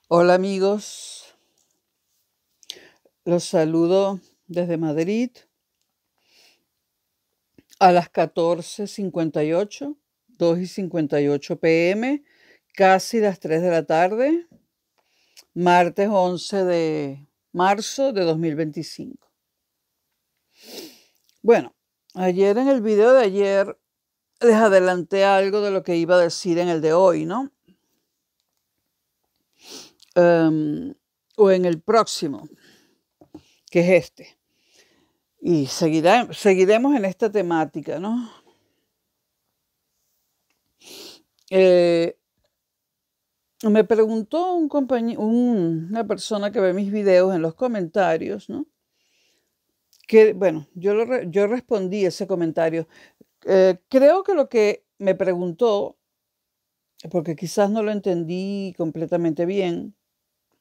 Hola amigos, los saludo desde Madrid a las 14:58, 2:58 p.m., casi las 3 de la tarde, martes 11 de marzo de 2025. Bueno, ayer en el video de ayer les adelanté algo de lo que iba a decir en el de hoy, ¿no? O en el próximo, que es este. Y seguiremos en esta temática, ¿no? Me preguntó una persona que ve mis videos en los comentarios, ¿no? Que, bueno, yo respondí ese comentario. Creo que lo que me preguntó, porque quizás no lo entendí completamente bien,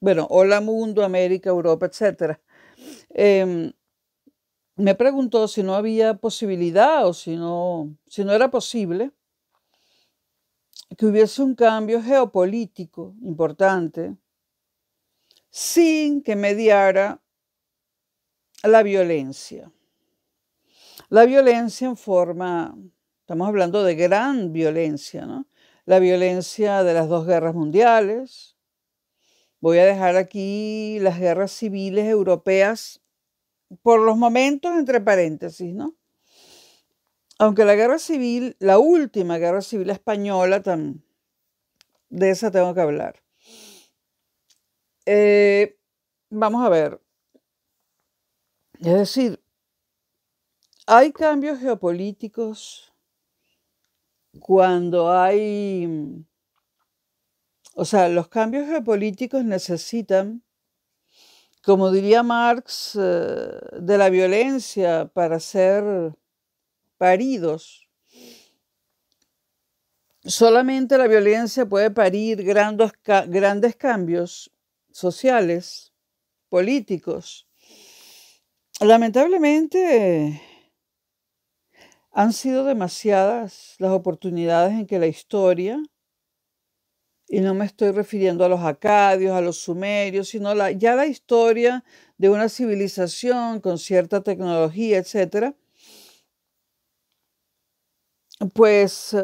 bueno, hola mundo, América, Europa, etcétera. Me preguntó si no había posibilidad o si no era posible que hubiese un cambio geopolítico importante sin que mediara la violencia. La violencia en forma, estamos hablando de gran violencia, ¿no? La violencia de las 2 guerras mundiales. Voy a dejar aquí las guerras civiles europeas por los momentos entre paréntesis, ¿no? Aunque la guerra civil, la última guerra civil española, de esa tengo que hablar. Vamos a ver. Es decir, hay cambios geopolíticos cuando hay, o sea, los cambios geopolíticos necesitan, como diría Marx, de la violencia para ser paridos. Solamente la violencia puede parir grandes cambios sociales, políticos. Lamentablemente, han sido demasiadas las oportunidades en que la historia, y no me estoy refiriendo a los acadios, a los sumerios, sino ya la historia de una civilización con cierta tecnología, etcétera, pues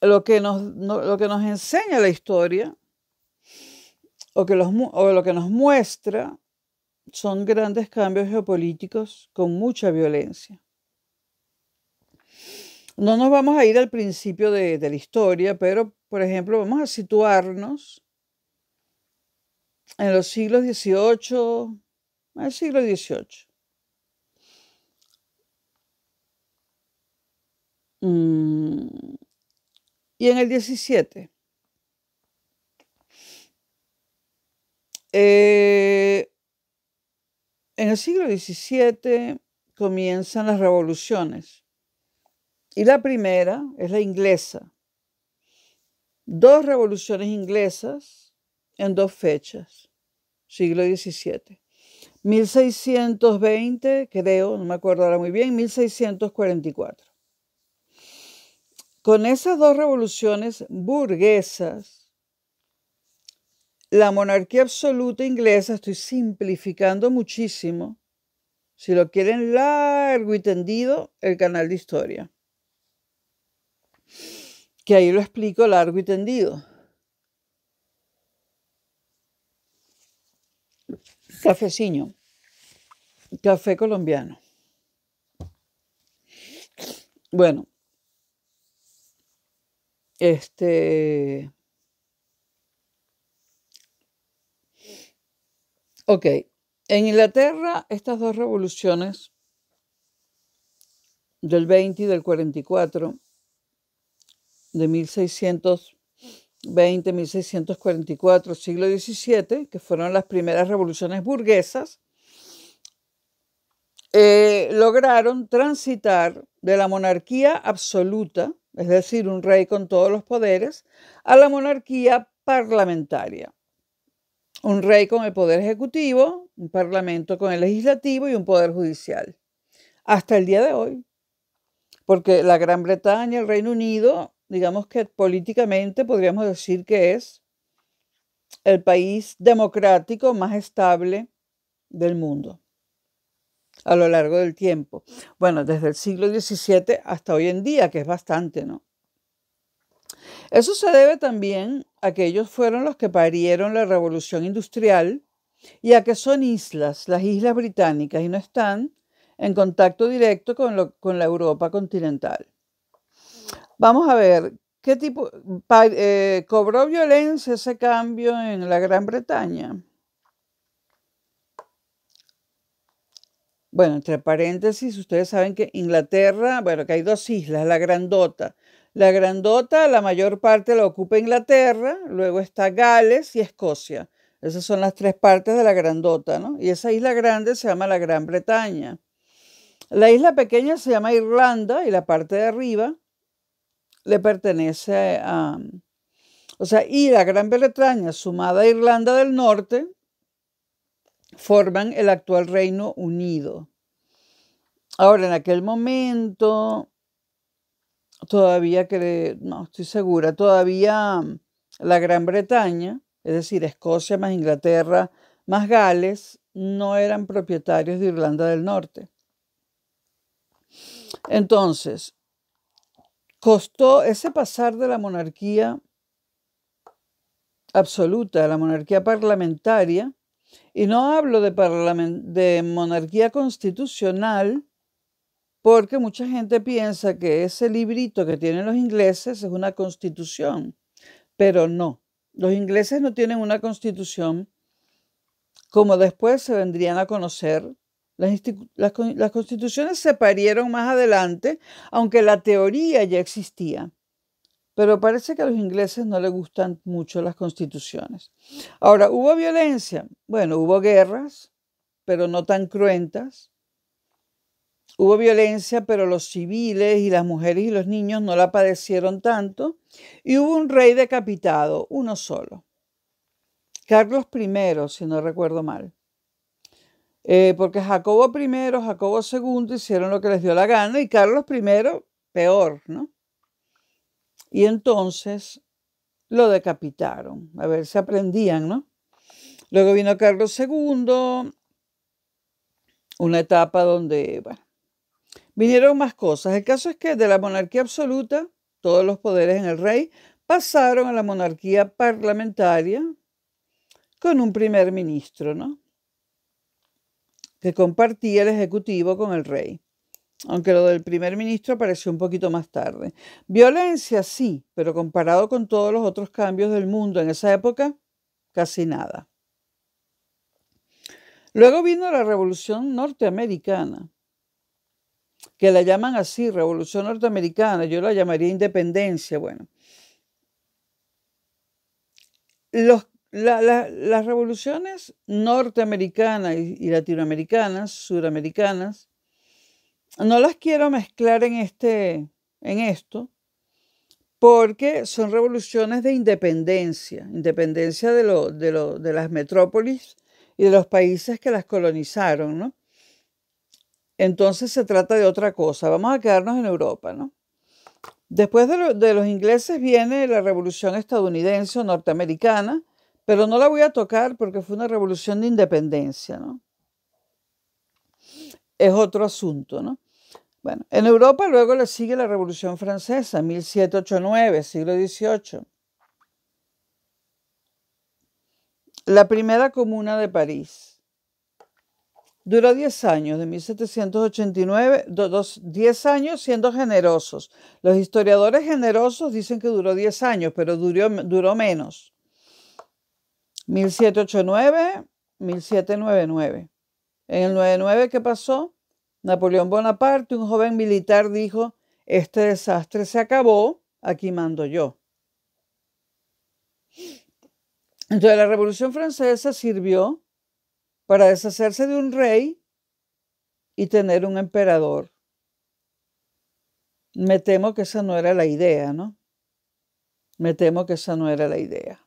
lo que nos enseña la historia o lo que nos muestra son grandes cambios geopolíticos con mucha violencia. No nos vamos a ir al principio de la historia, pero, por ejemplo, vamos a situarnos en los siglos XVIII, el siglo XVIII. Y en el XVII. En el siglo XVII comienzan las revoluciones. Y la primera es la inglesa. 2 revoluciones inglesas en 2 fechas, siglo XVII. 1620, creo, no me acuerdo ahora muy bien, 1644. Con esas 2 revoluciones burguesas, la monarquía absoluta inglesa, estoy simplificando muchísimo, si lo quieren largo y tendido, el canal de historia, que ahí lo explico largo y tendido. Cafeciño, café colombiano. Bueno, ok, en Inglaterra estas 2 revoluciones del 20 y del 44, de 1620, 1644, siglo XVII, que fueron las primeras revoluciones burguesas, lograron transitar de la monarquía absoluta, es decir, un rey con todos los poderes, a la monarquía parlamentaria. Un rey con el poder ejecutivo, un parlamento con el legislativo y un poder judicial. Hasta el día de hoy. Porque la Gran Bretaña, el Reino Unido, digamos que políticamente podríamos decir que es el país democrático más estable del mundo a lo largo del tiempo. Bueno, desde el siglo XVII hasta hoy en día, que es bastante, ¿no? Eso se debe también a que ellos fueron los que parieron la revolución industrial y a que son islas, las islas británicas, y no están en contacto directo con la Europa continental. Vamos a ver, ¿qué tipo cobró violencia ese cambio en la Gran Bretaña? Bueno, entre paréntesis, ustedes saben que Inglaterra, bueno, que hay dos islas, la Grandota. La Grandota, la mayor parte la ocupa Inglaterra, luego está Gales y Escocia. Esas son las tres partes de la Grandota, ¿no? Y esa isla grande se llama la Gran Bretaña. La isla pequeña se llama Irlanda y la parte de arriba le pertenece a... O sea, y la Gran Bretaña sumada a Irlanda del Norte forman el actual Reino Unido. Ahora, en aquel momento, todavía no estoy segura, todavía la Gran Bretaña, es decir, Escocia más Inglaterra más Gales, no eran propietarios de Irlanda del Norte. Entonces, costó ese pasar de la monarquía absoluta a la monarquía parlamentaria, y no hablo de monarquía constitucional, porque mucha gente piensa que ese librito que tienen los ingleses es una constitución, pero no. Los ingleses no tienen una constitución como después se vendrían a conocer. Las constituciones se parieron más adelante, aunque la teoría ya existía. Pero parece que a los ingleses no les gustan mucho las constituciones. Ahora, ¿hubo violencia? Bueno, hubo guerras, pero no tan cruentas. Hubo violencia, pero los civiles y las mujeres y los niños no la padecieron tanto. Y hubo un rey decapitado, uno solo. Carlos I, si no recuerdo mal. Porque Jacobo I, Jacobo II hicieron lo que les dio la gana y Carlos I, peor, ¿no? Y entonces lo decapitaron. A ver si aprendían, ¿no? Luego vino Carlos II, una etapa donde, bueno, vinieron más cosas. El caso es que de la monarquía absoluta, todos los poderes en el rey, pasaron a la monarquía parlamentaria con un primer ministro, ¿no? Que compartía el ejecutivo con el rey. Aunque lo del primer ministro apareció un poquito más tarde. Violencia sí, pero comparado con todos los otros cambios del mundo en esa época, casi nada. Luego vino la Revolución Norteamericana, que la llaman así, Revolución Norteamericana, yo la llamaría independencia. Bueno, las revoluciones norteamericanas y latinoamericanas, suramericanas, no las quiero mezclar en esto, porque son revoluciones de independencia de las metrópolis y de los países que las colonizaron, ¿no? Entonces se trata de otra cosa. Vamos a quedarnos en Europa, ¿no? Después de los ingleses viene la revolución estadounidense o norteamericana, pero no la voy a tocar porque fue una revolución de independencia, ¿no? Es otro asunto, ¿no? Bueno, en Europa luego le sigue la Revolución Francesa, 1789, siglo XVIII. La primera Comuna de París. Duró 10 años, de 1789, 10 años siendo generosos. Los historiadores generosos dicen que duró 10 años, pero duró menos. 1789, 1799. En el 99, ¿qué pasó? Napoleón Bonaparte, un joven militar, dijo, este desastre se acabó, aquí mando yo. Entonces la Revolución Francesa sirvió para deshacerse de un rey y tener un emperador. Me temo que esa no era la idea, ¿no? Me temo que esa no era la idea.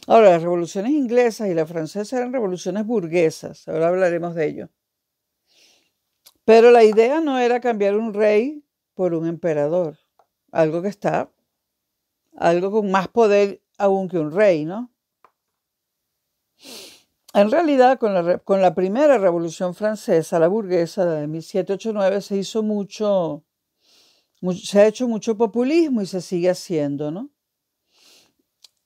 Ahora, las revoluciones inglesas y la francesa eran revoluciones burguesas, ahora hablaremos de ello. Pero la idea no era cambiar un rey por un emperador, algo con más poder aún que un rey, ¿no? En realidad, con la primera Revolución Francesa, la burguesa de 1789, se ha hecho mucho populismo y se sigue haciendo, ¿no?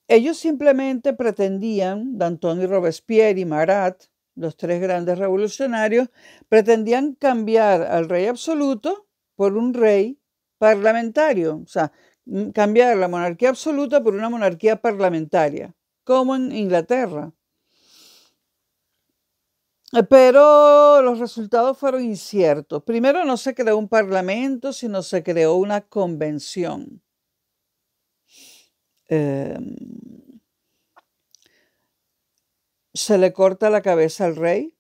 Ellos simplemente pretendían, Danton y Robespierre y Marat, los tres grandes revolucionarios, pretendían cambiar al rey absoluto por un rey parlamentario, o sea, cambiar la monarquía absoluta por una monarquía parlamentaria, como en Inglaterra. Pero los resultados fueron inciertos. Primero no se creó un parlamento, sino se creó una convención. Se le corta la cabeza al rey,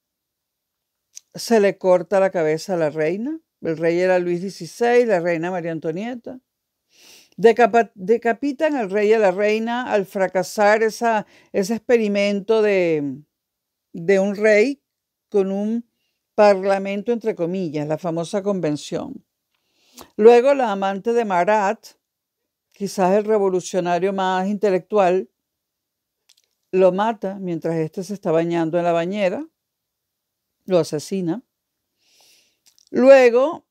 se le corta la cabeza a la reina. El rey era Luis XVI, la reina María Antonieta. Decapitan al rey y a la reina al fracasar ese experimento de un rey con un parlamento, entre comillas, la famosa convención. Luego la amante de Marat, quizás el revolucionario más intelectual, lo mata mientras éste se está bañando en la bañera, lo asesina. Luego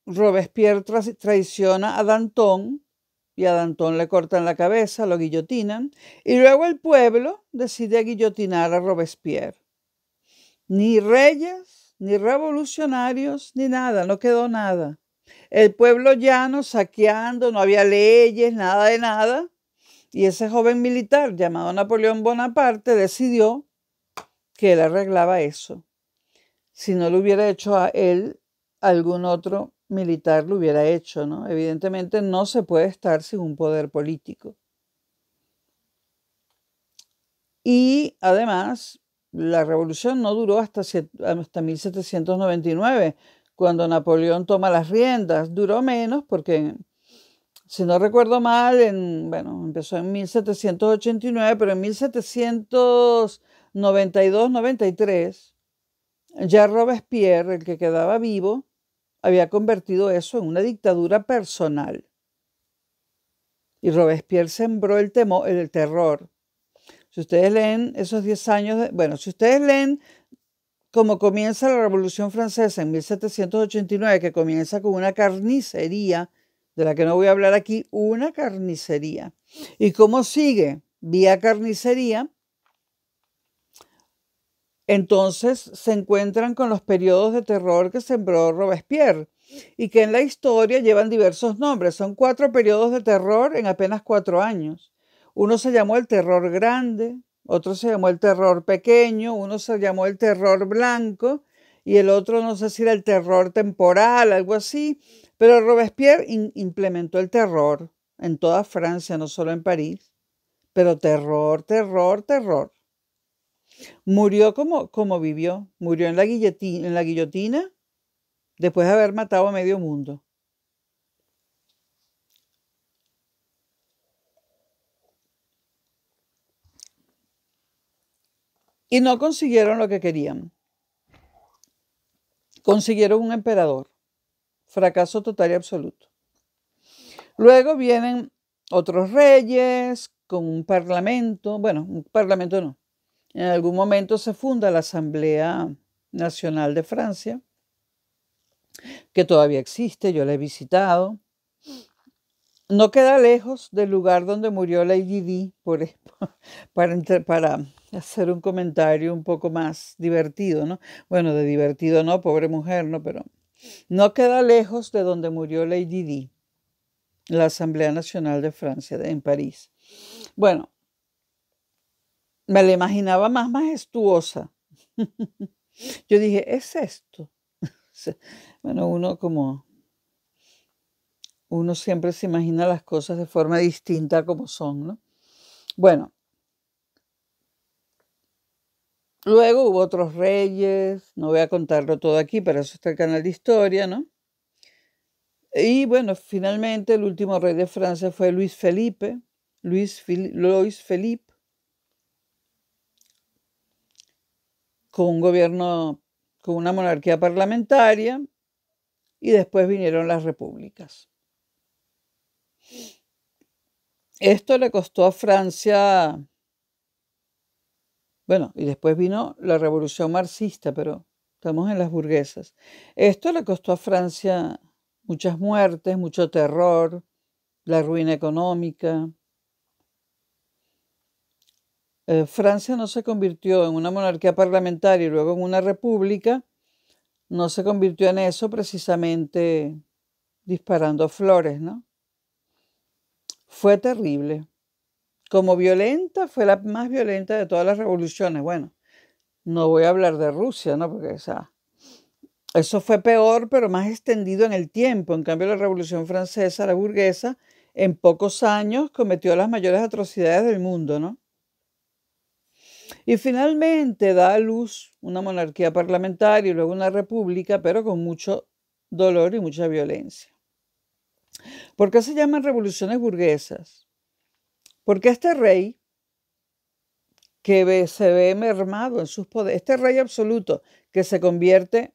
Robespierre traiciona a Danton y a Danton le cortan la cabeza, lo guillotinan, y luego el pueblo decide guillotinar a Robespierre. Ni reyes, ni revolucionarios, ni nada, no quedó nada. El pueblo llano saqueando, no había leyes, nada de nada. Y ese joven militar llamado Napoleón Bonaparte decidió que él arreglaba eso. Si no lo hubiera hecho a él, algún otro militar lo hubiera hecho, ¿no? Evidentemente no se puede estar sin un poder político. Y además, la revolución no duró hasta 1799, cuando Napoleón toma las riendas. Duró menos porque, si no recuerdo mal, empezó en 1789, pero en 1792-93, ya Robespierre, el que quedaba vivo, había convertido eso en una dictadura personal. Y Robespierre sembró el terror. Si ustedes leen esos 10 años, si ustedes leen cómo comienza la Revolución Francesa en 1789, que comienza con una carnicería, de la que no voy a hablar aquí, una carnicería. Y cómo sigue vía carnicería, entonces se encuentran con los periodos de terror que sembró Robespierre y que en la historia llevan diversos nombres. Son 4 periodos de terror en apenas 4 años. Uno se llamó el terror grande, otro se llamó el terror pequeño, uno se llamó el terror blanco y el otro no sé si era el terror temporal, algo así. Pero Robespierre implementó el terror en toda Francia, no solo en París. Pero terror, terror, terror. Murió como vivió. Murió en la guillotina después de haber matado a medio mundo. Y no consiguieron lo que querían. Consiguieron un emperador. Fracaso total y absoluto. Luego vienen otros reyes con un parlamento. Bueno, un parlamento no. En algún momento se funda la Asamblea Nacional de Francia, que todavía existe, yo la he visitado. No queda lejos del lugar donde murió Lady Di, para hacer un comentario un poco más divertido, ¿no? Bueno, de divertido no, pobre mujer, ¿no? Pero no queda lejos de donde murió Lady Di, la Asamblea Nacional de Francia, en París. Bueno, me la imaginaba más majestuosa. Yo dije, ¿es esto? Bueno, uno siempre se imagina las cosas de forma distinta a como son, ¿no? Bueno, luego hubo otros reyes, no voy a contarlo todo aquí, para eso está el canal de historia, ¿no? Y bueno, finalmente el último rey de Francia fue Luis Felipe, con un gobierno, con una monarquía parlamentaria, y después vinieron las repúblicas. Esto le costó a Francia Bueno, y después vino la revolución marxista, pero estamos en las burguesas. Esto le costó a Francia muchas muertes, mucho terror, la ruina económica. Francia no se convirtió en una monarquía parlamentaria y luego en una república, no se convirtió en eso precisamente disparando flores, ¿no? Fue terrible. Como violenta, fue la más violenta de todas las revoluciones. Bueno, no voy a hablar de Rusia, ¿no? Porque, o sea, eso fue peor, pero más extendido en el tiempo. En cambio, la Revolución Francesa, la burguesa, en pocos años cometió las mayores atrocidades del mundo, ¿no? Y finalmente da a luz una monarquía parlamentaria y luego una república, pero con mucho dolor y mucha violencia. ¿Por qué se llaman revoluciones burguesas? Porque este rey, que se ve mermado en sus poderes, este rey absoluto que se convierte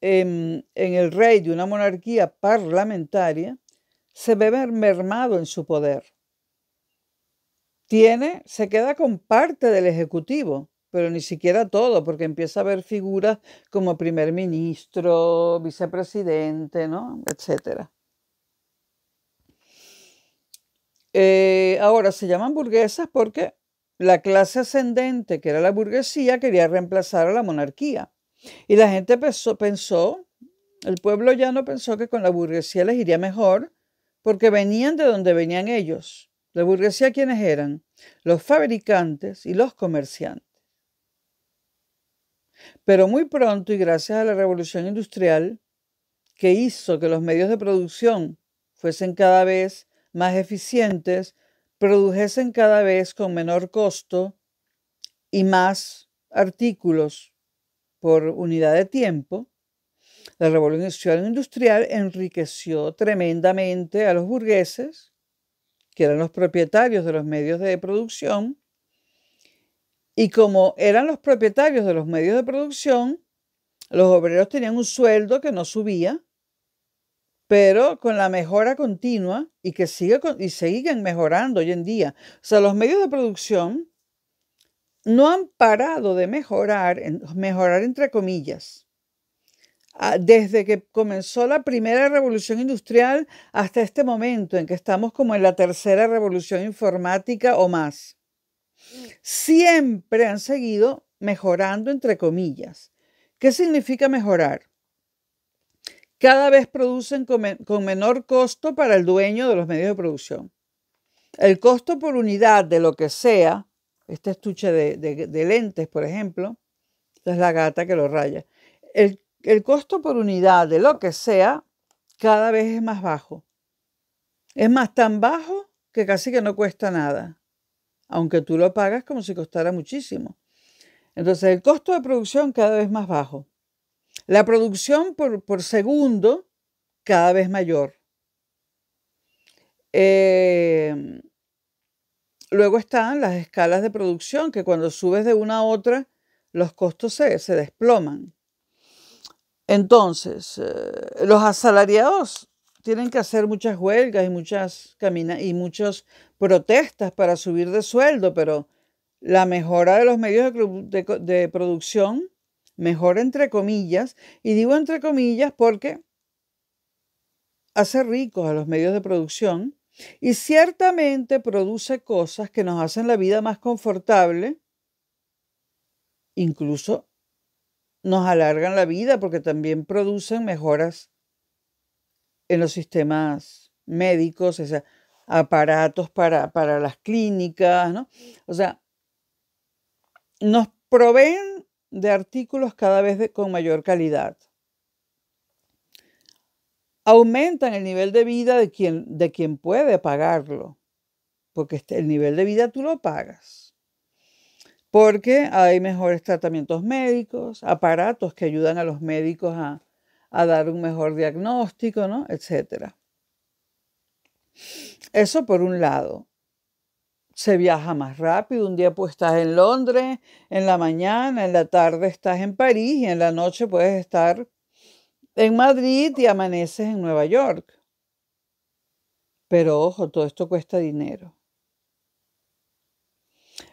en el rey de una monarquía parlamentaria, se ve mermado en su poder. Se queda con parte del ejecutivo, pero ni siquiera todo, porque empieza a haber figuras como primer ministro, vicepresidente, ¿no? Etcétera. Ahora se llaman burguesas porque la clase ascendente, que era la burguesía, quería reemplazar a la monarquía. Y la gente pensó, el pueblo llano pensó que con la burguesía les iría mejor porque venían de donde venían ellos. ¿La burguesía quiénes eran? Los fabricantes y los comerciantes. Pero muy pronto, y gracias a la revolución industrial, que hizo que los medios de producción fuesen cada vez más eficientes, produjesen cada vez con menor costo y más artículos por unidad de tiempo, la revolución industrial enriqueció tremendamente a los burgueses, que eran los propietarios de los medios de producción, y como eran los propietarios de los medios de producción, los obreros tenían un sueldo que no subía, pero con la mejora continua y que siguen mejorando hoy en día. O sea, los medios de producción no han parado de mejorar entre comillas, desde que comenzó la primera revolución industrial hasta este momento en que estamos como en la tercera revolución informática o más. Siempre han seguido mejorando entre comillas. ¿Qué significa mejorar? Cada vez producen con menor costo para el dueño de los medios de producción. El costo por unidad de lo que sea, este estuche de lentes, por ejemplo, esta es la gata que lo raya. El costo por unidad de lo que sea cada vez es más bajo. Es más, tan bajo que casi que no cuesta nada, aunque tú lo pagas como si costara muchísimo. Entonces, el costo de producción cada vez más bajo. La producción por segundo cada vez mayor. Luego están las escalas de producción, que cuando subes de una a otra, los costos se desploman. Entonces, los asalariados tienen que hacer muchas huelgas y muchas protestas para subir de sueldo, pero la mejora de los medios de producción, mejora entre comillas, y digo entre comillas porque hace ricos a los medios de producción y ciertamente produce cosas que nos hacen la vida más confortable, incluso nos alargan la vida porque también producen mejoras en los sistemas médicos, o sea, aparatos para las clínicas, ¿no? O sea, nos proveen de artículos cada vez con mayor calidad. Aumentan el nivel de vida de quien puede pagarlo, porque el nivel de vida tú lo pagas. Porque hay mejores tratamientos médicos, aparatos que ayudan a los médicos a dar un mejor diagnóstico, ¿no? Etcétera. Eso por un lado. Se viaja más rápido. Un día pues estás en Londres, en la mañana, en la tarde estás en París y en la noche puedes estar en Madrid y amaneces en Nueva York. Pero ojo, todo esto cuesta dinero.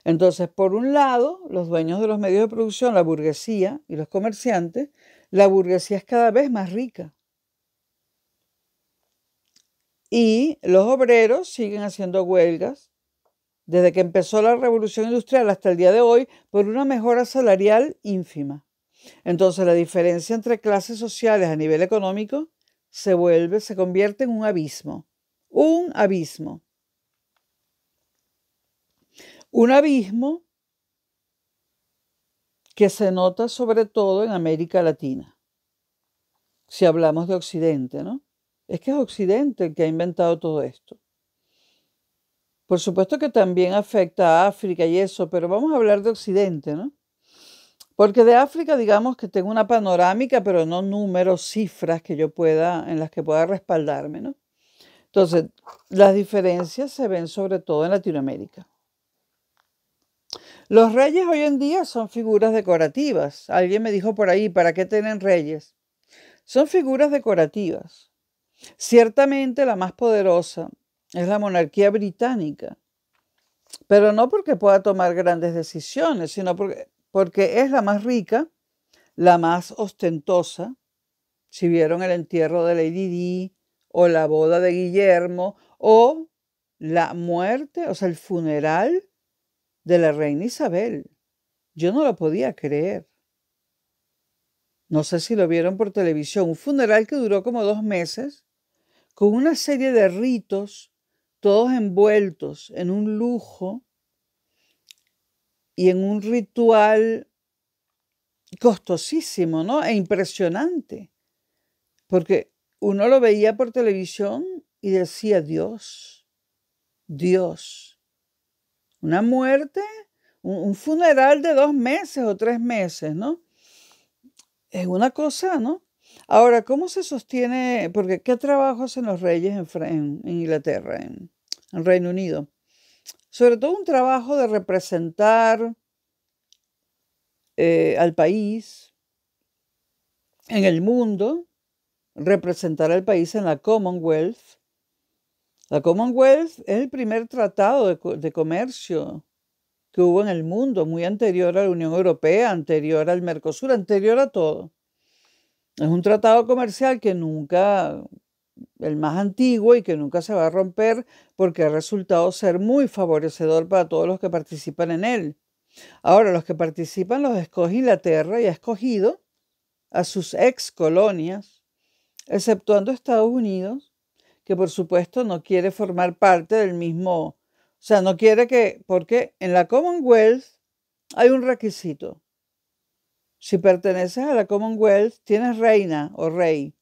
Entonces, por un lado, los dueños de los medios de producción, la burguesía y los comerciantes, la burguesía es cada vez más rica. Y los obreros siguen haciendo huelgas desde que empezó la revolución industrial hasta el día de hoy por una mejora salarial ínfima. Entonces, la diferencia entre clases sociales a nivel económico se convierte en un abismo. Un abismo. Un abismo que se nota sobre todo en América Latina, si hablamos de Occidente, ¿no? Es que es Occidente el que ha inventado todo esto. Por supuesto que también afecta a África y eso, pero vamos a hablar de Occidente, ¿no? Porque de África, digamos que tengo una panorámica, pero no números, cifras en las que pueda respaldarme, ¿no? Entonces, las diferencias se ven sobre todo en Latinoamérica. Los reyes hoy en día son figuras decorativas. Alguien me dijo por ahí, ¿para qué tienen reyes? Son figuras decorativas. Ciertamente la más poderosa es la monarquía británica, pero no porque pueda tomar grandes decisiones, sino porque es la más rica, la más ostentosa. Si vieron el entierro de Lady Di o la boda de Guillermo o la muerte, o sea, el funeral de la reina Isabel. Yo no lo podía creer. No sé si lo vieron por televisión. Un funeral que duró como 2 meses, con una serie de ritos, todos envueltos en un lujo y en un ritual costosísimo, ¿no? E impresionante. Porque uno lo veía por televisión y decía, Dios, Dios, una muerte, un funeral de 2 meses o 3 meses, ¿no? Es una cosa, ¿no? Ahora, ¿cómo se sostiene? Porque ¿qué trabajo hacen los reyes en Inglaterra, en Reino Unido? Sobre todo un trabajo de representar al país en el mundo, representar al país en la Commonwealth. La Commonwealth es el primer tratado de comercio que hubo en el mundo, muy anterior a la Unión Europea, anterior al Mercosur, anterior a todo. Es un tratado comercial que nunca, el más antiguo y que nunca se va a romper porque ha resultado ser muy favorecedor para todos los que participan en él. Ahora, los que participan los escoge Inglaterra y ha escogido a sus ex colonias, exceptuando Estados Unidos, que por supuesto no quiere formar parte del mismo, o sea, no quiere porque en la Commonwealth hay un requisito. Si perteneces a la Commonwealth, tienes reina o rey,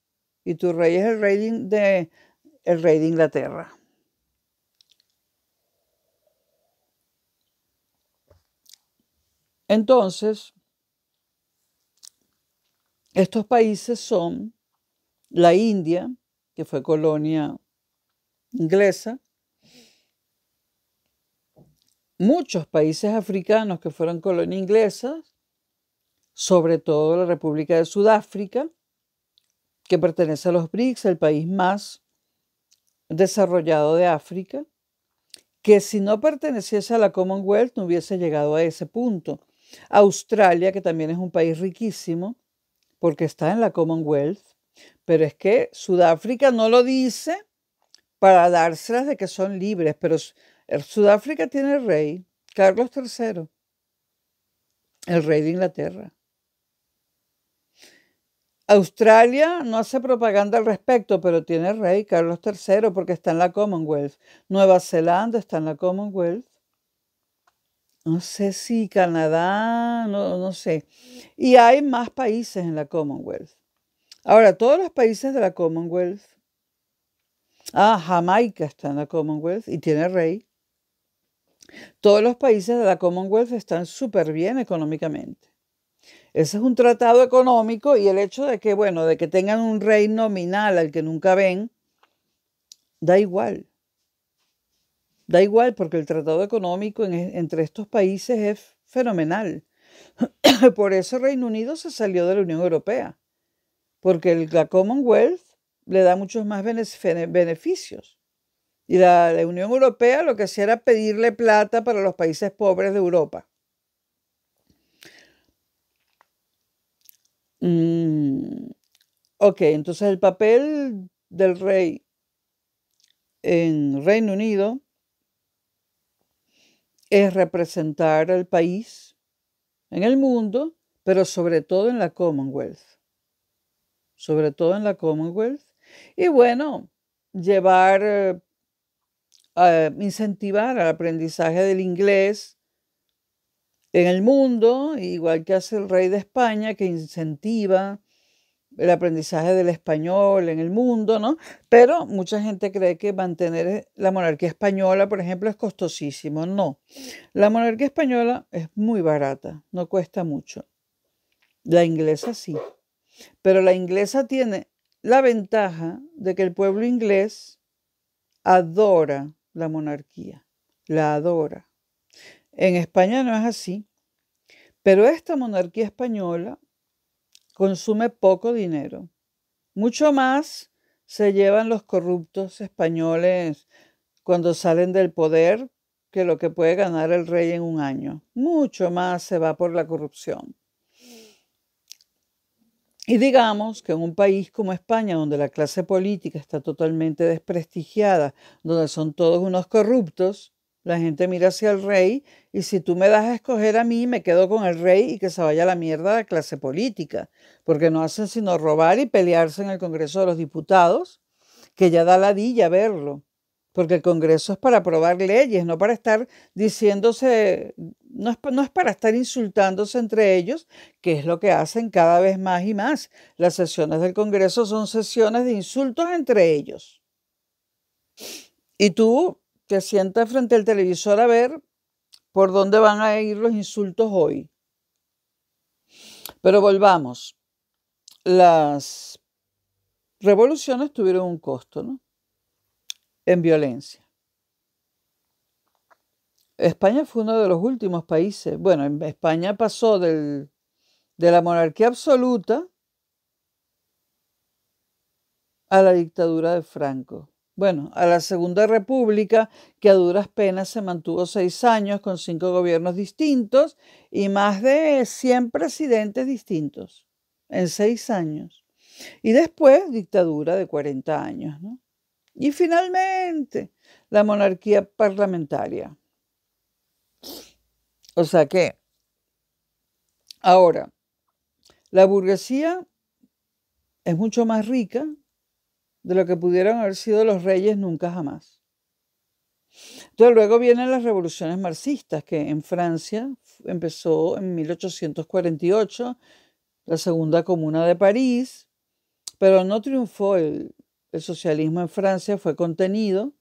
y tu rey es el rey de Inglaterra. Entonces, estos países son la India, que fue colonia inglesa, muchos países africanos que fueron colonia inglesa, sobre todo la República de Sudáfrica, que pertenece a los BRICS, el país más desarrollado de África, que si no perteneciese a la Commonwealth no hubiese llegado a ese punto. Australia, que también es un país riquísimo, porque está en la Commonwealth, pero es que Sudáfrica no lo dice para dárselas de que son libres, pero Sudáfrica tiene rey, Carlos III, el rey de Inglaterra. Australia no hace propaganda al respecto, pero tiene rey Carlos III porque está en la Commonwealth. Nueva Zelanda está en la Commonwealth. No sé si Canadá, no sé. Y hay más países en la Commonwealth. Ahora, todos los países de la Commonwealth. Jamaica está en la Commonwealth y tiene rey. Todos los países de la Commonwealth están súper bien económicamente. Ese es un tratado económico y el hecho de que, bueno, de que tengan un rey nominal al que nunca ven, da igual. Da igual porque el tratado económico entre estos países es fenomenal. Por eso Reino Unido se salió de la Unión Europea, porque la Commonwealth le da muchos más beneficios. Y la Unión Europea lo que hacía era pedirle plata para los países pobres de Europa. Ok, entonces el papel del rey en Reino Unido es representar al país en el mundo, pero sobre todo en la Commonwealth. Sobre todo en la Commonwealth. Y bueno, incentivar al aprendizaje del inglés en el mundo, igual que hace el rey de España, que incentiva el aprendizaje del español en el mundo, ¿no? Pero mucha gente cree que mantener la monarquía española, por ejemplo, es costosísimo. No, la monarquía española es muy barata, no cuesta mucho. La inglesa sí, pero la inglesa tiene la ventaja de que el pueblo inglés adora la monarquía, la adora. En España no es así, pero esta monarquía española consume poco dinero. Mucho más se llevan los corruptos españoles cuando salen del poder que lo que puede ganar el rey en un año. Mucho más se va por la corrupción. Y digamos que en un país como España, donde la clase política está totalmente desprestigiada, donde son todos unos corruptos, la gente mira hacia el rey y si tú me das a escoger a mí, me quedo con el rey y que se vaya a la mierda la clase política, porque no hacen sino robar y pelearse en el Congreso de los Diputados, que ya da ladilla verlo, porque el Congreso es para aprobar leyes, no para estar diciéndose, no es para estar insultándose entre ellos, que es lo que hacen cada vez más y más. Las sesiones del Congreso son sesiones de insultos entre ellos. Y tú te sientas frente al televisor a ver por dónde van a ir los insultos hoy. Pero volvamos. Las revoluciones tuvieron un costo, ¿no? En violencia. España fue uno de los últimos países. Bueno, en España pasó de la monarquía absoluta a la dictadura de Franco. Bueno, a la Segunda República, que a duras penas se mantuvo 6 años con 5 gobiernos distintos y más de 100 presidentes distintos en 6 años. Y después dictadura de 40 años, ¿no? Y finalmente la monarquía parlamentaria. O sea que ahora la burguesía es mucho más rica de lo que pudieron haber sido los reyes nunca jamás. Entonces luego vienen las revoluciones marxistas, que en Francia empezó en 1848, la Segunda Comuna de París, pero no triunfó el socialismo en Francia, fue contenido,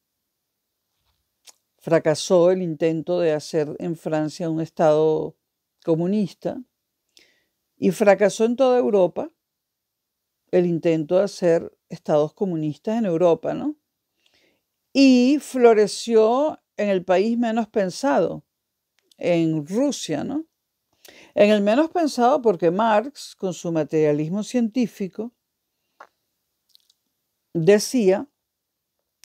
fracasó el intento de hacer en Francia un Estado comunista y fracasó en toda Europa el intento de hacer estados comunistas en Europa, ¿no? Y floreció en el país menos pensado, en Rusia, ¿no? En el menos pensado porque Marx, con su materialismo científico, decía,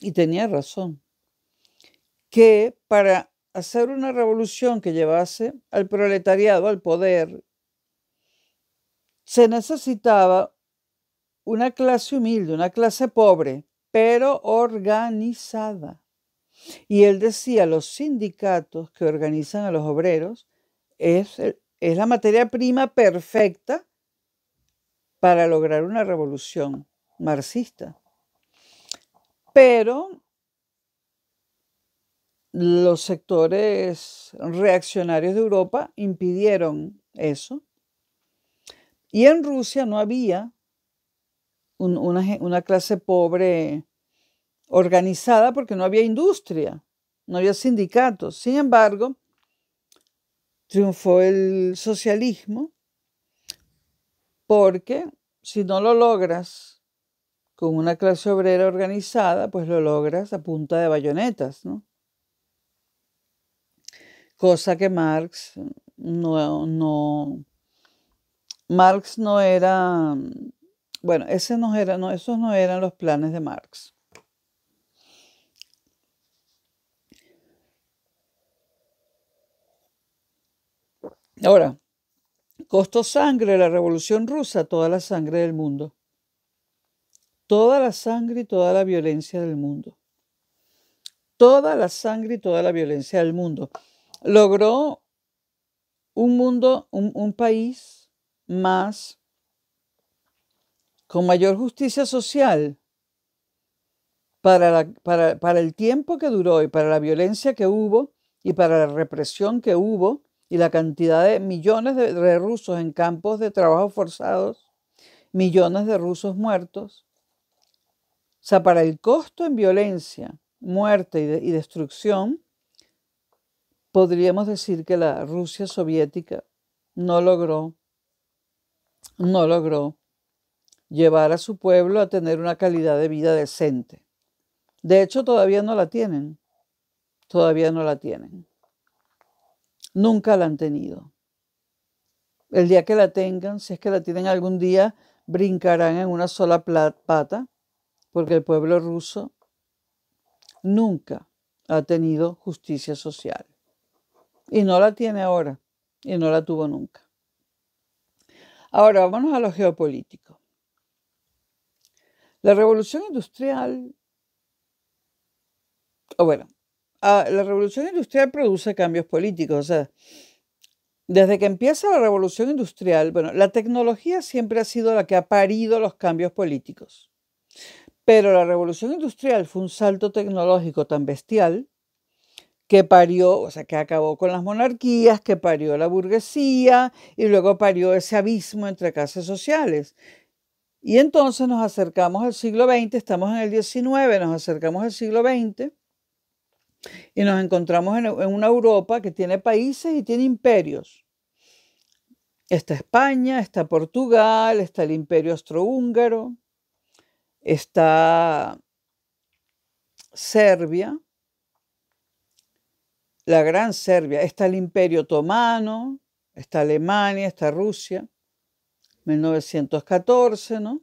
y tenía razón, que para hacer una revolución que llevase al proletariado al poder, se necesitaba una clase humilde, una clase pobre, pero organizada. Y él decía, los sindicatos que organizan a los obreros es la materia prima perfecta para lograr una revolución marxista. Pero los sectores reaccionarios de Europa impidieron eso. Y en Rusia no había una clase pobre organizada porque no había industria, no había sindicatos. Sin embargo, triunfó el socialismo porque si no lo logras con una clase obrera organizada, pues lo logras a punta de bayonetas, ¿no? Cosa que Marx Marx no era, bueno, esos no eran los planes de Marx. Ahora, costó sangre la Revolución Rusa, toda la sangre del mundo. Toda la sangre y toda la violencia del mundo. Toda la sangre y toda la violencia del mundo. Logró un mundo, un país más con mayor justicia social para el tiempo que duró y para la violencia que hubo y para la represión que hubo y la cantidad de millones de rusos en campos de trabajo forzados, millones de rusos muertos. O sea, para el costo en violencia, muerte y destrucción, podríamos decir que la Rusia soviética no logró llevar a su pueblo a tener una calidad de vida decente. De hecho, todavía no la tienen. Todavía no la tienen. Nunca la han tenido. El día que la tengan, si es que la tienen algún día, brincarán en una sola pata, porque el pueblo ruso nunca ha tenido justicia social. Y no la tiene ahora, y no la tuvo nunca. Ahora, vámonos a lo geopolítico. La revolución industrial, la revolución industrial produce cambios políticos. O sea, desde que empieza la revolución industrial, la tecnología siempre ha sido la que ha parido los cambios políticos. Pero la revolución industrial fue un salto tecnológico tan bestial que parió, o sea, que acabó con las monarquías, que parió la burguesía y luego parió ese abismo entre clases sociales. Y entonces nos acercamos al siglo XX, estamos en el XIX, nos acercamos al siglo XX y nos encontramos en una Europa que tiene países y tiene imperios. Está España, está Portugal, está el Imperio Austrohúngaro, está Serbia, la Gran Serbia, está el Imperio Otomano, está Alemania, está Rusia, 1914, ¿no?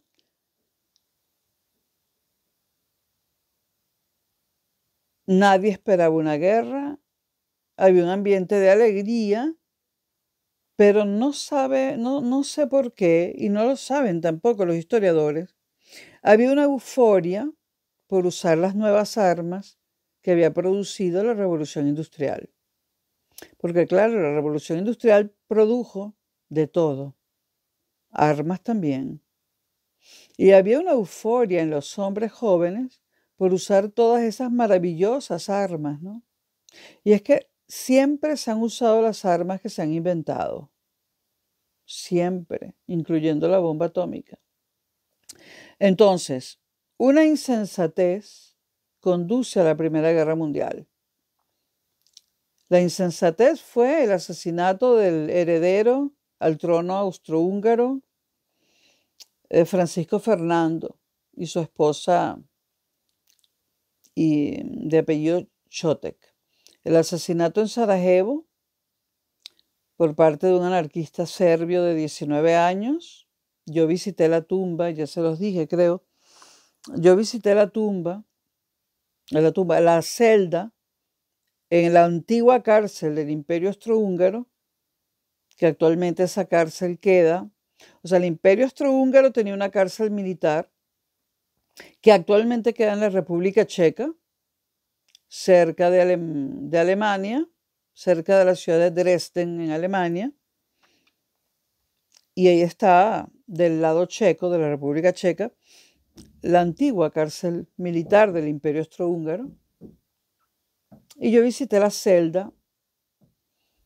Nadie esperaba una guerra, había un ambiente de alegría, pero no sé por qué, y no lo saben tampoco los historiadores, había una euforia por usar las nuevas armas que había producido la revolución industrial. Porque claro, la revolución industrial produjo de todo, armas también. Y había una euforia en los hombres jóvenes por usar todas esas maravillosas armas, ¿no? Y es que siempre se han usado las armas que se han inventado. Siempre, incluyendo la bomba atómica. Entonces, una insensatez conduce a la Primera Guerra Mundial. La insensatez fue el asesinato del heredero al trono austrohúngaro, Francisco Fernando, y su esposa de apellido Chotek. El asesinato en Sarajevo por parte de un anarquista serbio de 19 años. Yo visité la tumba, ya se los dije, creo. Yo visité la celda, en la antigua cárcel del Imperio Austrohúngaro, que actualmente esa cárcel queda. O sea, el Imperio Austrohúngaro tenía una cárcel militar que actualmente queda en la República Checa, cerca de Alemania, cerca de la ciudad de Dresden, en Alemania. Y ahí está, del lado checo, de la República Checa, la antigua cárcel militar del Imperio Austrohúngaro. Y yo visité la celda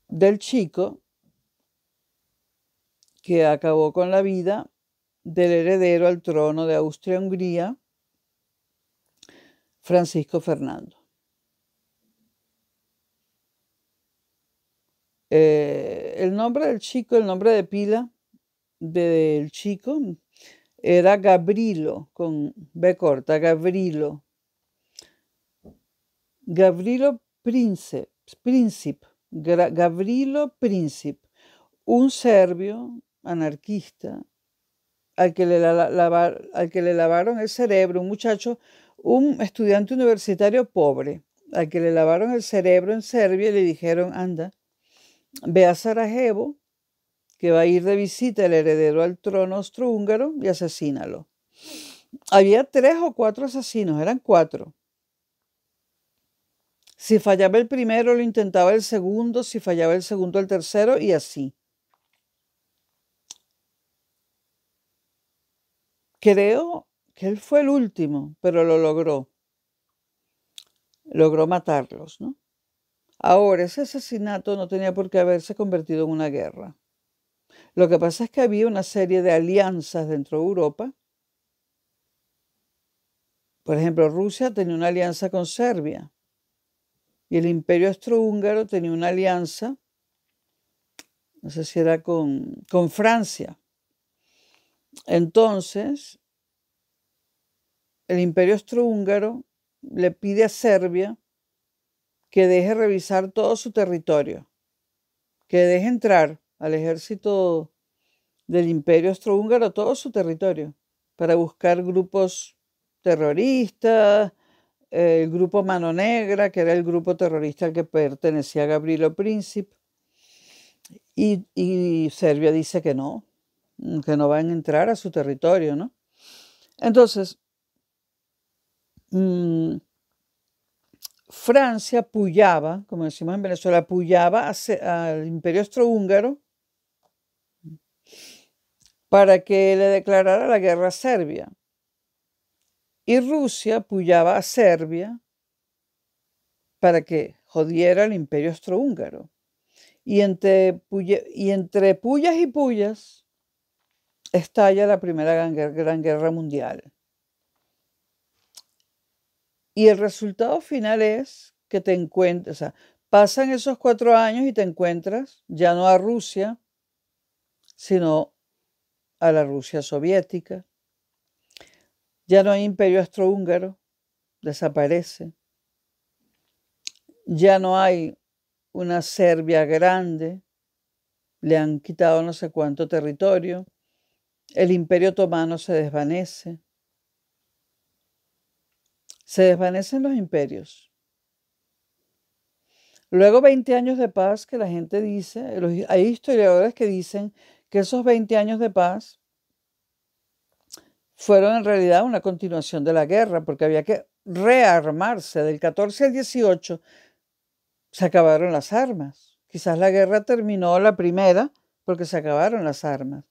del chico que acabó con la vida del heredero al trono de Austria-Hungría, Francisco Fernando. El nombre del chico, el nombre de pila del chico era Gavrilo, con B corta, Gavrilo. Gavrilo Princip, Gavrilo Princip, un serbio anarquista al que le lavaron el cerebro, un muchacho, un estudiante universitario pobre, al que le lavaron el cerebro en Serbia y le dijeron, anda, ve a Sarajevo, que va a ir de visita el heredero al trono austrohúngaro, y asesínalo. Había 3 o 4 asesinos, eran 4. Si fallaba el primero, lo intentaba el segundo, si fallaba el segundo, el tercero, y así. Creo que él fue el último, pero lo logró. Logró matarlos, ¿no? Ahora, ese asesinato no tenía por qué haberse convertido en una guerra. Lo que pasa es que había una serie de alianzas dentro de Europa. Por ejemplo, Rusia tenía una alianza con Serbia y el Imperio Austrohúngaro tenía una alianza, no sé si era con Francia. Entonces, el Imperio Austrohúngaro le pide a Serbia que deje revisar todo su territorio, que deje entrar al ejército del Imperio Austrohúngaro todo su territorio para buscar grupos terroristas, el grupo Mano Negra, que era el grupo terrorista al que pertenecía Gavrilo Princip, y Serbia dice que no van a entrar a su territorio, ¿no? Entonces, Francia puyaba, como decimos en Venezuela, puyaba al Imperio Austrohúngaro para que le declarara la guerra a Serbia. Y Rusia puyaba a Serbia para que jodiera al Imperio Austrohúngaro. Y entre puyas y puyas estalla la Primera Gran Guerra Mundial. Y el resultado final es que te encuentras, o sea, pasan esos 4 años y te encuentras ya no a Rusia, sino a la Rusia soviética. Ya no hay Imperio Austrohúngaro, desaparece. Ya no hay una Serbia grande, le han quitado no sé cuánto territorio. El Imperio Otomano se desvanece. Se desvanecen los imperios. Luego 20 años de paz, que la gente dice, hay historiadores que dicen que esos 20 años de paz fueron en realidad una continuación de la guerra, porque había que rearmarse. Del 14 al 18 se acabaron las armas. Quizás la guerra terminó la primera porque se acabaron las armas.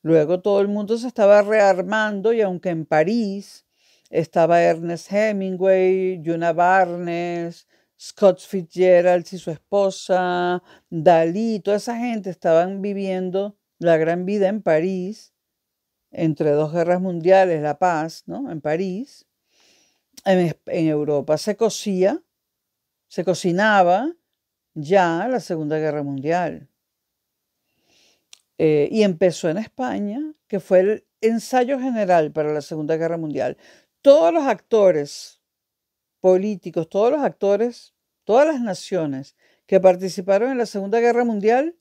Luego todo el mundo se estaba rearmando y aunque en París estaba Ernest Hemingway, Juna Barnes, Scott Fitzgerald y su esposa, Dalí, toda esa gente estaban viviendo la gran vida en París, entre 2 guerras mundiales, la paz, ¿no? En París. En Europa se cocinaba ya la Segunda Guerra Mundial. Y empezó en España, que fue el ensayo general para la Segunda Guerra Mundial. Todos los actores políticos, todos los actores, todas las naciones que participaron en la Segunda Guerra Mundial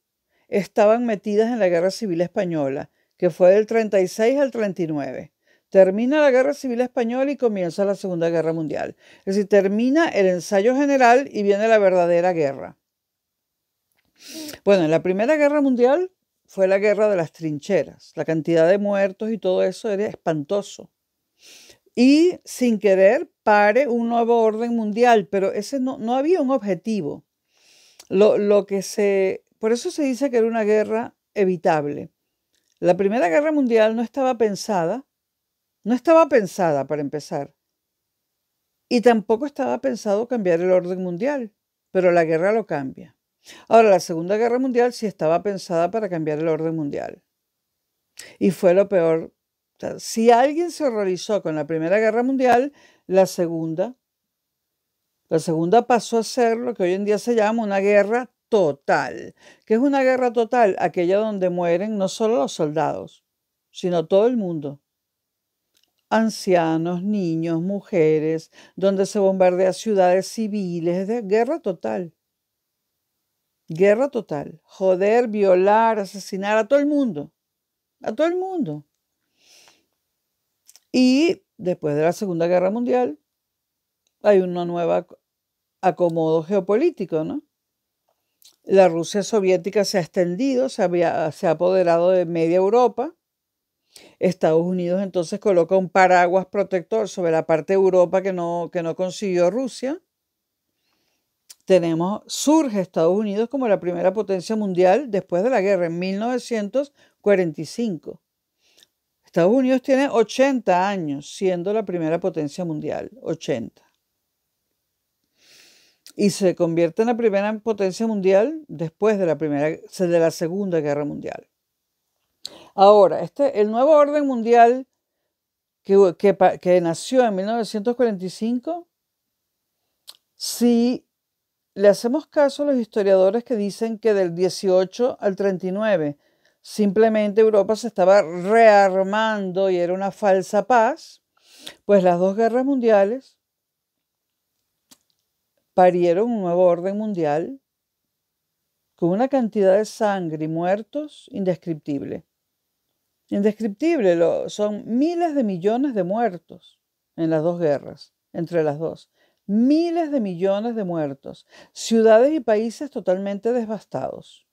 estaban metidas en la Guerra Civil Española, que fue del 36 al 39. Termina la Guerra Civil Española y comienza la Segunda Guerra Mundial. Es decir, termina el ensayo general y viene la verdadera guerra. Bueno, en la Primera Guerra Mundial fue la guerra de las trincheras. La cantidad de muertos y todo eso era espantoso. Y sin querer pare un nuevo orden mundial, pero ese no había un objetivo. Por eso se dice que era una guerra evitable. La Primera Guerra Mundial no estaba pensada para empezar. Y tampoco estaba pensado cambiar el orden mundial, pero la guerra lo cambia. Ahora, la Segunda Guerra Mundial sí estaba pensada para cambiar el orden mundial. Y fue lo peor. O sea, si alguien se horrorizó con la Primera Guerra Mundial, la segunda pasó a ser lo que hoy en día se llama una guerra total. ¿Qué es una guerra total? Aquella donde mueren no solo los soldados, sino todo el mundo. Ancianos, niños, mujeres, donde se bombardea ciudades civiles. Es de guerra total. Guerra total. Joder, violar, asesinar a todo el mundo. A todo el mundo. Y después de la Segunda Guerra Mundial hay una nueva acomodo geopolítico, ¿no? La Rusia soviética se ha extendido, se ha apoderado de media Europa. Estados Unidos entonces coloca un paraguas protector sobre la parte de Europa que no consiguió Rusia. Surge Estados Unidos como la primera potencia mundial después de la guerra en 1945. Estados Unidos tiene 80 años siendo la primera potencia mundial, 80. Y se convierte en la primera potencia mundial después de la Segunda Guerra Mundial. Ahora, el nuevo orden mundial que nació en 1945, si le hacemos caso a los historiadores que dicen que del 18 al 39 simplemente Europa se estaba rearmando y era una falsa paz, pues las dos guerras mundiales parieron un nuevo orden mundial con una cantidad de sangre y muertos indescriptible. Indescriptible, son miles de millones de muertos en las dos guerras, entre las dos. Miles de millones de muertos. Ciudades y países totalmente devastados.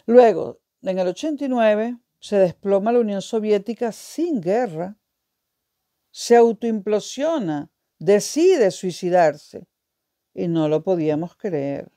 Luego, en el 89, se desploma la Unión Soviética sin guerra. Se autoimplosiona, decide suicidarse. Y no lo podíamos creer.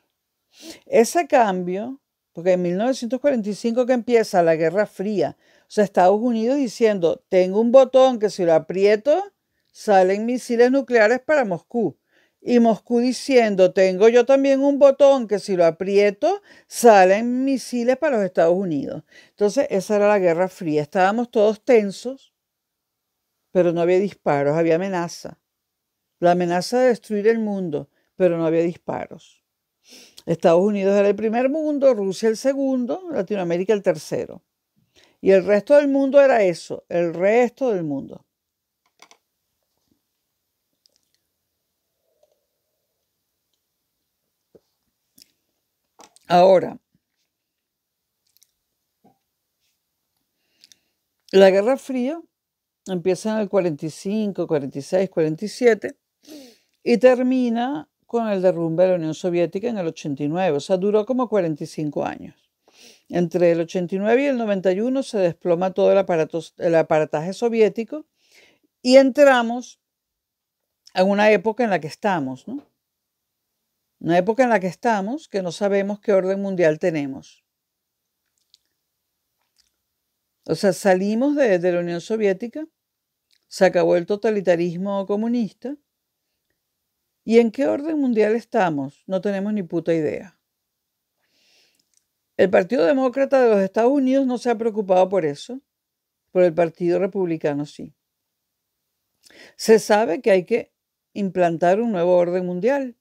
Ese cambio, porque en 1945 que empieza la Guerra Fría, o sea, Estados Unidos diciendo, tengo un botón que si lo aprieto, salen misiles nucleares para Moscú. Y Moscú diciendo, tengo yo también un botón que si lo aprieto, salen misiles para los Estados Unidos. Entonces, esa era la Guerra Fría. Estábamos todos tensos, pero no había disparos, había amenaza. La amenaza de destruir el mundo, pero no había disparos. Estados Unidos era el primer mundo, Rusia el segundo, Latinoamérica el tercero. Y el resto del mundo era eso, el resto del mundo. Ahora, la Guerra Fría empieza en el 45, 46, 47 y termina con el derrumbe de la Unión Soviética en el 89, o sea, duró como 45 años. Entre el 89 y el 91 se desploma todo el aparataje soviético y entramos en una época en la que estamos, ¿no? Una época en la que estamos que no sabemos qué orden mundial tenemos. O sea, salimos de la Unión Soviética, se acabó el totalitarismo comunista. ¿Y en qué orden mundial estamos? No tenemos ni puta idea. El Partido Demócrata de los Estados Unidos no se ha preocupado por eso, pero el Partido Republicano sí. Se sabe que hay que implantar un nuevo orden mundial.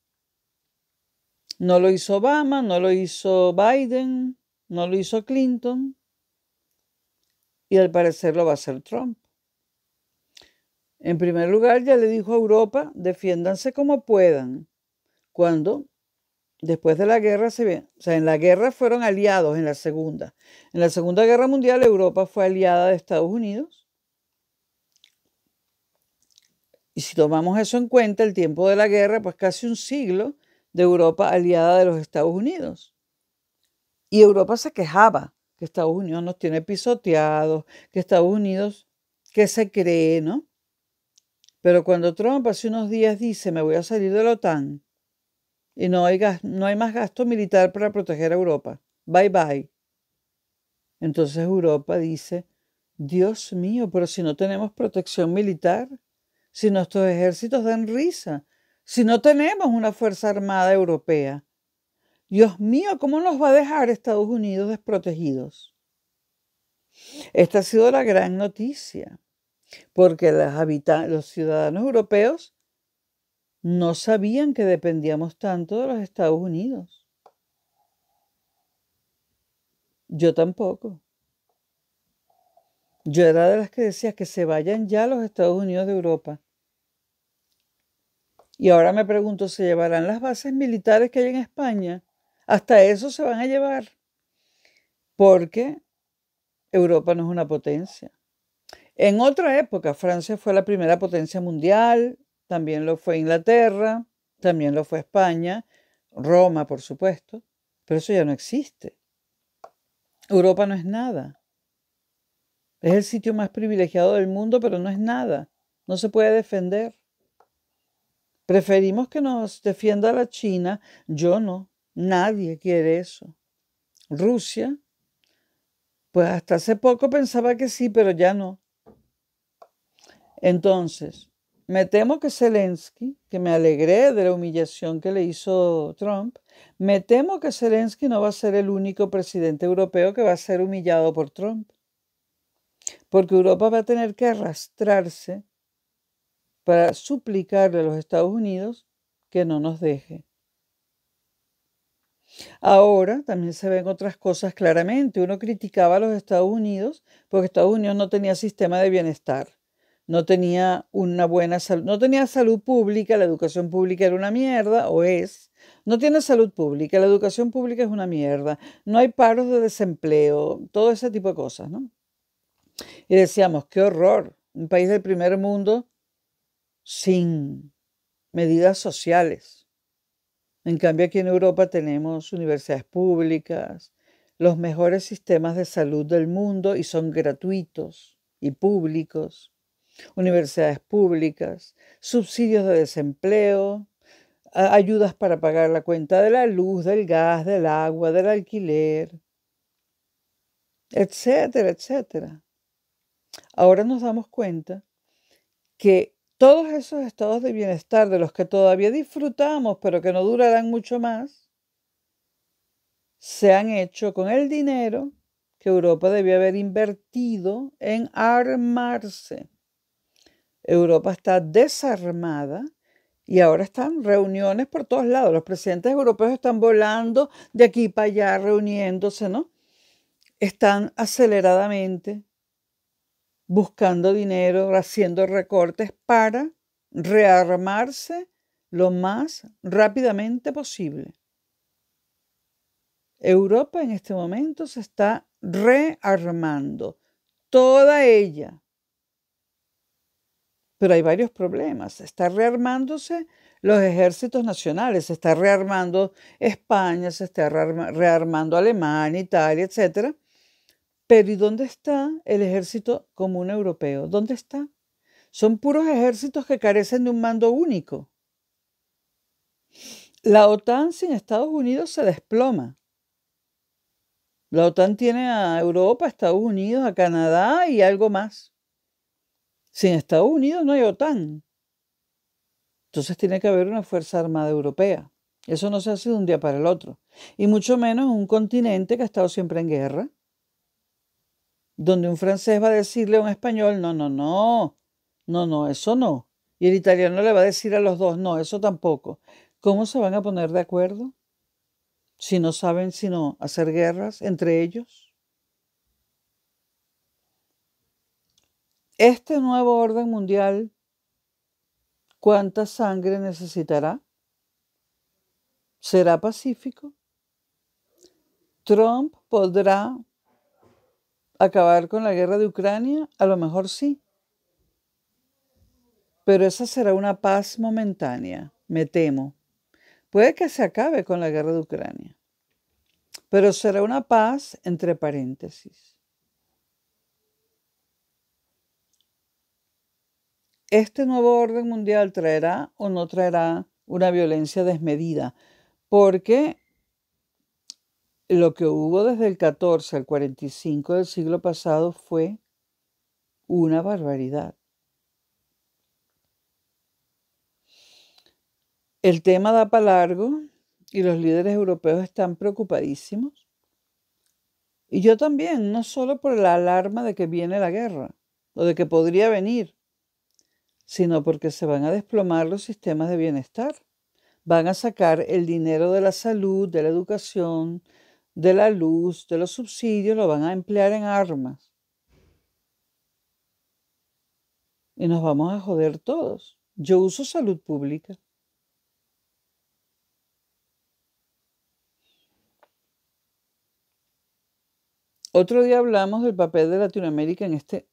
No lo hizo Obama, no lo hizo Biden, no lo hizo Clinton, y al parecer lo va a hacer Trump. En primer lugar, ya le dijo a Europa, defiéndanse como puedan. Cuando, después de la guerra, en la guerra fueron aliados en la Segunda. En la Segunda Guerra Mundial, Europa fue aliada de Estados Unidos. Y si tomamos eso en cuenta, el tiempo de la guerra, pues casi un siglo de Europa aliada de los Estados Unidos. Y Europa se quejaba que Estados Unidos nos tiene pisoteados, que Estados Unidos, ¿qué se cree, no? Pero cuando Trump hace unos días dice, me voy a salir de la OTAN y no hay más gasto militar para proteger a Europa, bye bye. Entonces Europa dice, Dios mío, pero si no tenemos protección militar, si nuestros ejércitos dan risa, si no tenemos una fuerza armada europea, Dios mío, ¿cómo nos va a dejar Estados Unidos desprotegidos? Esta ha sido la gran noticia, porque los ciudadanos europeos no sabían que dependíamos tanto de los Estados Unidos. Yo tampoco. Yo era de las que decía que se vayan ya los Estados Unidos de Europa. Y ahora me pregunto, ¿se llevarán las bases militares que hay en España? Hasta eso se van a llevar. Porque Europa no es una potencia. En otra época, Francia fue la primera potencia mundial, también lo fue Inglaterra, también lo fue España, Roma, por supuesto. pero eso ya no existe. Europa no es nada. Es el sitio más privilegiado del mundo, pero no es nada. No se puede defender. Preferimos que nos defienda la China. Yo no. Nadie quiere eso. Rusia, pues hasta hace poco pensaba que sí, pero ya no. Entonces, me temo que Zelensky, que me alegré de la humillación que le hizo Trump, me temo que Zelensky no va a ser el único presidente europeo que va a ser humillado por Trump. Porque Europa va a tener que arrastrarse para suplicarle a los Estados Unidos que no nos deje. Ahora también se ven otras cosas claramente. Uno criticaba a los Estados Unidos porque Estados Unidos no tenía sistema de bienestar, no tenía una buena salud, no tenía salud pública, la educación pública era una mierda, o es. No tiene salud pública, la educación pública es una mierda, no hay paros de desempleo, todo ese tipo de cosas, ¿no? Y decíamos, qué horror, un país del primer mundo sin medidas sociales. En cambio, aquí en Europa tenemos universidades públicas, los mejores sistemas de salud del mundo y son gratuitos y públicos, universidades públicas, subsidios de desempleo, ayudas para pagar la cuenta de la luz, del gas, del agua, del alquiler, etcétera, etcétera. Ahora nos damos cuenta que todos esos estados de bienestar de los que todavía disfrutamos, pero que no durarán mucho más, se han hecho con el dinero que Europa debió haber invertido en armarse. Europa está desarmada y ahora están reuniones por todos lados. Los presidentes europeos están volando de aquí para allá, reuniéndose, ¿no? Están aceleradamente buscando dinero, haciendo recortes para rearmarse lo más rápidamente posible. Europa en este momento se está rearmando, toda ella. Pero hay varios problemas. Está rearmándose los ejércitos nacionales, se está rearmando España, se está rearmando Alemania, Italia, etc. Pero ¿y dónde está el ejército común europeo? ¿Dónde está? Son puros ejércitos que carecen de un mando único. La OTAN sin Estados Unidos se desploma. La OTAN tiene a Europa, a Estados Unidos, a Canadá y algo más. Sin Estados Unidos no hay OTAN. Entonces tiene que haber una Fuerza Armada Europea. Eso no se hace de un día para el otro. Y mucho menos en un continente que ha estado siempre en guerra, donde un francés va a decirle a un español, no, no, no, no, no, eso no. Y el italiano le va a decir a los dos, no, eso tampoco. ¿Cómo se van a poner de acuerdo si no saben sino hacer guerras entre ellos? Este nuevo orden mundial, ¿cuánta sangre necesitará? ¿Será pacífico? ¿Trump podrá acabar con la guerra de Ucrania? A lo mejor sí. Pero esa será una paz momentánea, me temo. Puede que se acabe con la guerra de Ucrania, pero será una paz entre paréntesis. Este nuevo orden mundial traerá o no traerá una violencia desmedida, porque lo que hubo desde el 14 al 45 del siglo pasado fue una barbaridad. El tema da para largo y los líderes europeos están preocupadísimos. Y yo también, no solo por la alarma de que viene la guerra o de que podría venir, sino porque se van a desplomar los sistemas de bienestar. Van a sacar el dinero de la salud, de la educación, de la luz, de los subsidios, lo van a emplear en armas. Y nos vamos a joder todos. Yo uso salud pública. Otro día hablamos del papel de Latinoamérica en este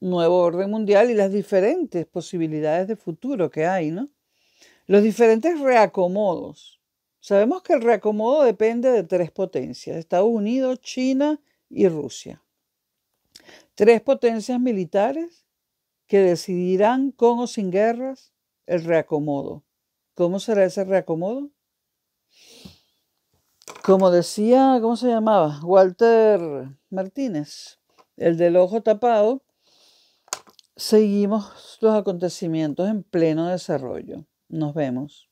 nuevo orden mundial y las diferentes posibilidades de futuro que hay, ¿no? Los diferentes reacomodos Sabemos que el reacomodo depende de tres potencias: Estados Unidos, China y Rusia. Tres potencias militares que decidirán con o sin guerras el reacomodo. ¿Cómo será ese reacomodo? Como decía, ¿cómo se llamaba? Walter Martínez, el del ojo tapado, seguimos los acontecimientos en pleno desarrollo. Nos vemos.